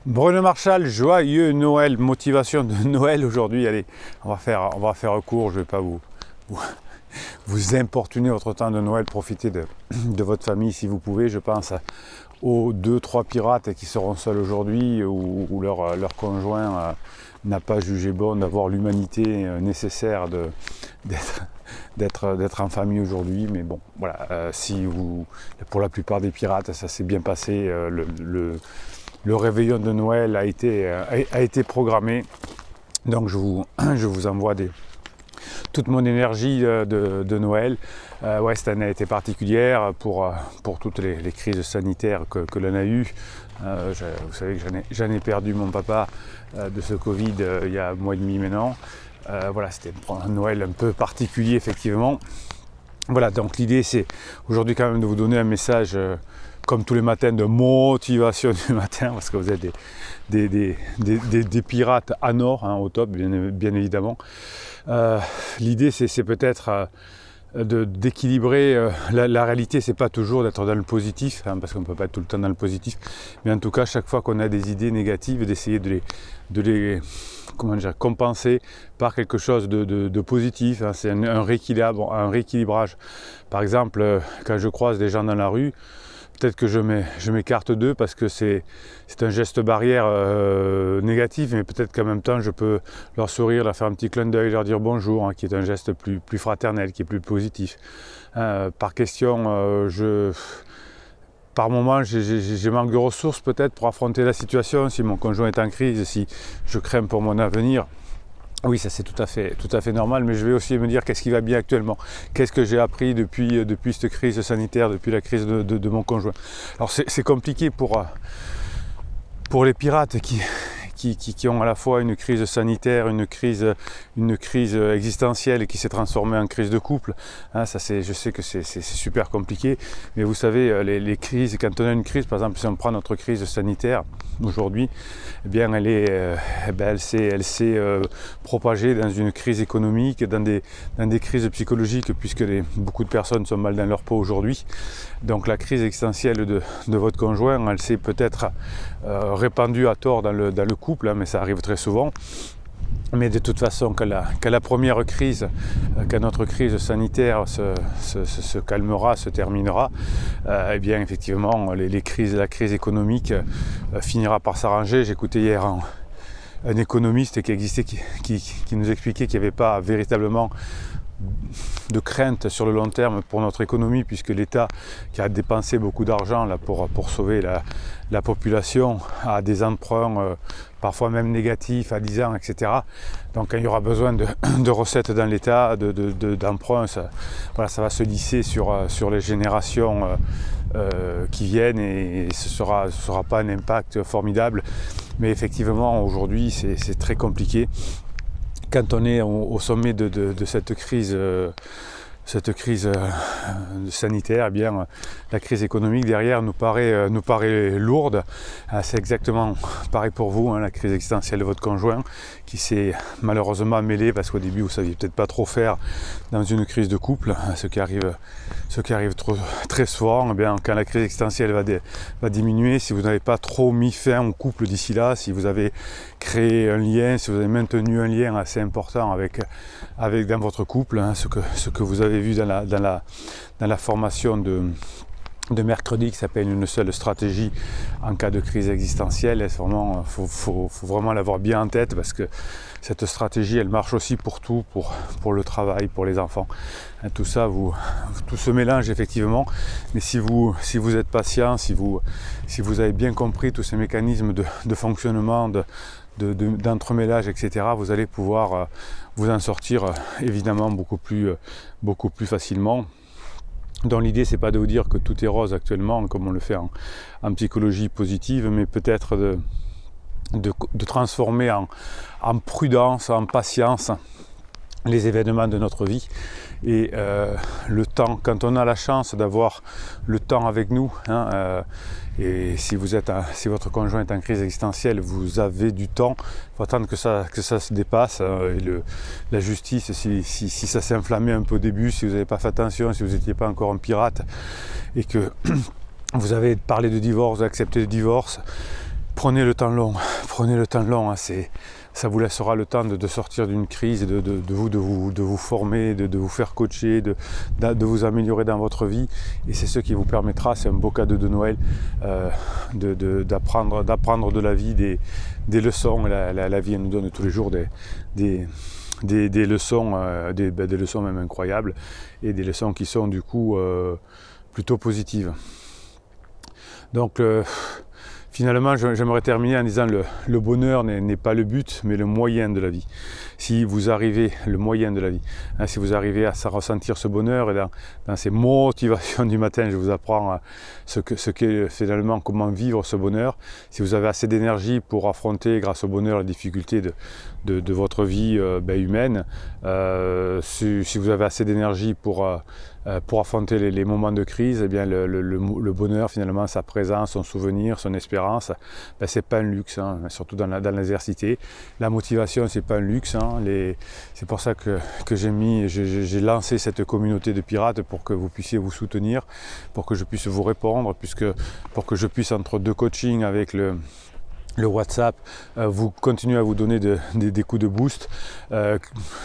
Bruno Marchal, joyeux Noël, motivation de Noël aujourd'hui. Allez, on va faire court, je ne vais pas vous importuner votre temps de Noël, profitez de votre famille si vous pouvez. Je pense aux 2-3 pirates qui seront seuls aujourd'hui ou leur conjoint n'a pas jugé bon d'avoir l'humanité nécessaire d'être en famille aujourd'hui. Mais bon, voilà, pour la plupart des pirates, ça s'est bien passé. Le réveillon de Noël a été programmé. Donc je vous envoie toute mon énergie de Noël. Ouais, cette année a été particulière pour toutes les crises sanitaires que l'on a eues. Vous savez que j'en ai perdu mon papa de ce Covid il y a un mois et demi maintenant. Voilà, c'était un Noël un peu particulier effectivement. Voilà, donc l'idée c'est aujourd'hui quand même de vous donner un message comme tous les matins de motivation du matin, parce que vous êtes des pirates à nord, hein, au top bien évidemment. L'idée c'est peut-être d'équilibrer la réalité, c'est pas toujours d'être dans le positif, hein, parce qu'on ne peut pas être tout le temps dans le positif, mais en tout cas chaque fois qu'on a des idées négatives, d'essayer de les compenser par quelque chose de positif, hein. C'est un rééquilibrage. Par exemple, quand je croise des gens dans la rue, peut-être que je m'écarte d'eux parce que c'est un geste barrière négatif, mais peut-être qu'en même temps je peux leur sourire, leur faire un petit clin d'œil, leur dire bonjour, hein, qui est un geste plus fraternel, qui est plus positif. Par question, par moment, j'ai manque de ressources peut-être pour affronter la situation, si mon conjoint est en crise, si je crains pour mon avenir. Oui, ça c'est tout à fait normal, mais je vais aussi me dire qu'est-ce qui va bien actuellement, qu'est-ce que j'ai appris depuis cette crise sanitaire, depuis la crise de mon conjoint. Alors c'est compliqué pour les pirates qui ont à la fois une crise sanitaire, une crise existentielle et qui s'est transformée en crise de couple. Hein, je sais que c'est super compliqué, mais vous savez, les crises, quand on a une crise, par exemple si on prend notre crise sanitaire aujourd'hui, eh bien elle s'est propagée dans une crise économique, dans des crises psychologiques, puisque beaucoup de personnes sont mal dans leur peau aujourd'hui. Donc la crise existentielle de votre conjoint, elle s'est peut-être répandue à tort dans le couple, hein, mais ça arrive très souvent. Mais de toute façon, quand la première crise, quand notre crise sanitaire se calmera, se terminera, eh bien effectivement, la crise économique finira par s'arranger. J'écoutais hier un économiste qui nous expliquait qu'il n'y avait pas véritablement de crainte sur le long terme pour notre économie, puisque l'État, qui a dépensé beaucoup d'argent là pour sauver la population, a des emprunts parfois même négatifs à 10 ans, etc. Donc quand il y aura besoin de recettes dans l'État, d'emprunts, ça va se lisser sur les générations qui viennent, et ce sera pas un impact formidable. Mais effectivement aujourd'hui c'est très compliqué. Quand on est au sommet de cette crise sanitaire, eh bien, la crise économique derrière nous paraît lourde. C'est exactement pareil pour vous, hein, la crise existentielle de votre conjoint qui s'est malheureusement mêlée, parce qu'au début vous ne saviez peut-être pas trop faire dans une crise de couple, ce qui arrive très souvent. Eh bien, quand la crise existentielle va diminuer, si vous n'avez pas trop mis fin au couple d'ici là, si vous avez créé un lien, si vous avez maintenu un lien assez important dans votre couple, hein, ce que vous avez vu dans la formation de mercredi, qui s'appelle une seule stratégie en cas de crise existentielle. Faut vraiment l'avoir bien en tête, parce que cette stratégie elle marche aussi pour tout, pour le travail, pour les enfants. Tout ça, tout se mélange effectivement, mais si vous êtes patient, si vous avez bien compris tous ces mécanismes de fonctionnement, d'entremêlage, etc., vous allez pouvoir vous en sortir évidemment beaucoup plus facilement. Donc l'idée c'est pas de vous dire que tout est rose actuellement comme on le fait en psychologie positive, mais peut-être de transformer en prudence, en patience les événements de notre vie, et le temps, quand on a la chance d'avoir le temps avec nous, hein, et si votre conjoint est en crise existentielle, vous avez du temps. Il faut attendre que ça se dépasse, et la justice, si ça s'est enflammé un peu au début, si vous n'avez pas fait attention, si vous n'étiez pas encore un pirate et que vous avez parlé de divorce, accepté le divorce, prenez le temps long, hein, ça vous laissera le temps de sortir d'une crise, de vous former, de vous faire coacher, de vous améliorer dans votre vie. Et c'est ce qui vous permettra, c'est un beau cadeau de Noël, d'apprendre de la vie des leçons. La vie elle nous donne tous les jours des leçons, des leçons même incroyables, et des leçons qui sont du coup plutôt positives. Donc finalement, j'aimerais terminer en disant le bonheur n'est pas le but, mais le moyen de la vie. Si vous arrivez, le moyen de la vie, hein, si vous arrivez à ressentir ce bonheur, et dans ces motivations du matin, je vous apprends ce qu'est finalement, comment vivre ce bonheur. Si vous avez assez d'énergie pour affronter, grâce au bonheur, les difficultés de votre vie humaine, si vous avez assez d'énergie pour affronter les moments de crise, eh bien le bonheur, finalement, sa présence, son souvenir, son espérance, c'est pas un luxe, hein, surtout dans l'adversité. La motivation, c'est pas un luxe, hein, c'est pour ça que j'ai lancé cette communauté de pirates, pour que vous puissiez vous soutenir, pour que je puisse vous répondre, pour que je puisse, entre deux coachings avec le WhatsApp, vous continuez à vous donner des coups de boost,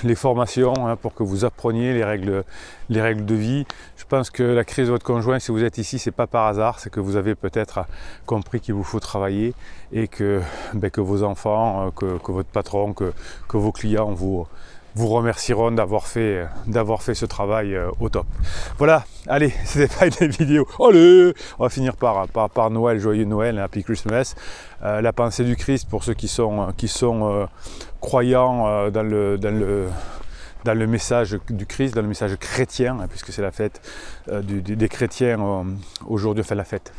les formations, hein, pour que vous appreniez les règles de vie. Je pense que la crise de votre conjoint, si vous êtes ici, c'est pas par hasard, c'est que vous avez peut-être compris qu'il vous faut travailler, et que vos enfants, que votre patron, que vos clients vous remercieront d'avoir fait ce travail au top. Voilà, allez, c'était pas une vidéo. Allez, on va finir par Noël, joyeux Noël, Happy Christmas. La pensée du Christ pour ceux qui sont croyants dans le message du Christ, dans le message chrétien, hein, puisque c'est la fête des chrétiens aujourd'hui, enfin la fête.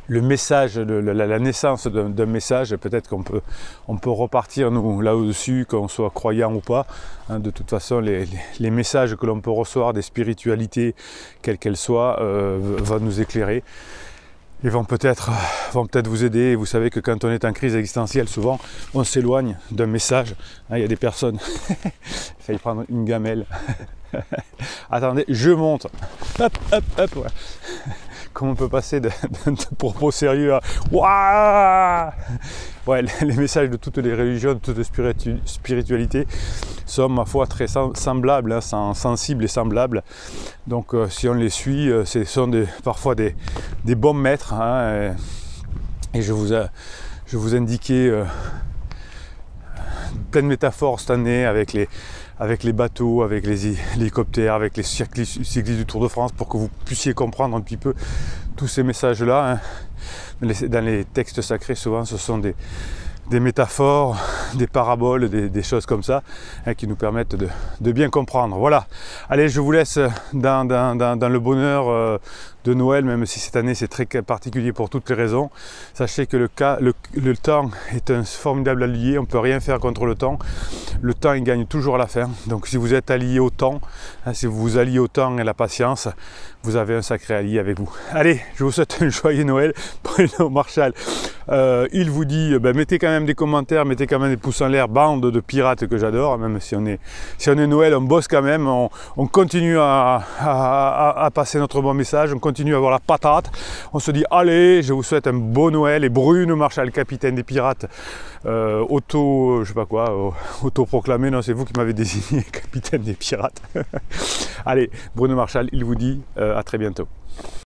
Le message, la naissance d'un message, peut-être qu'on peut repartir nous là-dessus, qu'on soit croyant ou pas, hein. De toute façon, les messages que l'on peut recevoir des spiritualités, quelles qu'elles soient, vont nous éclairer. Ils vont peut-être vous aider. Et vous savez que quand on est en crise existentielle, souvent on s'éloigne d'un message. Il y a des personnes, il failli prendre une gamelle. Attendez, je monte. Hop, hop, hop. Voilà. Comment on peut passer de propos sérieux à Ouah! Ouais, les messages de toutes les religions, de toutes les spiritualités sont, ma foi, très semblables, hein, sensibles et semblables. Donc si on les suit, ce sont parfois des bons maîtres, hein, et je vous indiquais plein de métaphores cette année avec les bateaux, avec les hélicoptères, avec les cyclistes du Tour de France, pour que vous puissiez comprendre un petit peu tous ces messages-là, hein. Dans les textes sacrés, souvent, ce sont des métaphores, des paraboles, des choses comme ça, hein, qui nous permettent de bien comprendre. Voilà, allez, je vous laisse dans le bonheur de Noël, même si cette année c'est très particulier pour toutes les raisons. Sachez que le temps est un formidable allié, on ne peut rien faire contre le temps. Le temps, il gagne toujours à la fin. Donc si vous êtes allié au temps, hein, si vous vous alliez au temps et à la patience, vous avez un sacré allié avec vous. Allez, je vous souhaite un joyeux Noël. Bruno Marshall, il vous dit, mettez quand même des commentaires, mettez quand même des pouces en l'air, bande de pirates que j'adore, même si on est Noël, on bosse quand même, on continue à passer notre bon message, on continue à avoir la patate, on se dit, allez, je vous souhaite un beau Noël. Et Bruno Marshall, capitaine des pirates, autoproclamé, non, c'est vous qui m'avez désigné capitaine des pirates. Allez, Bruno Marshall, il vous dit à très bientôt.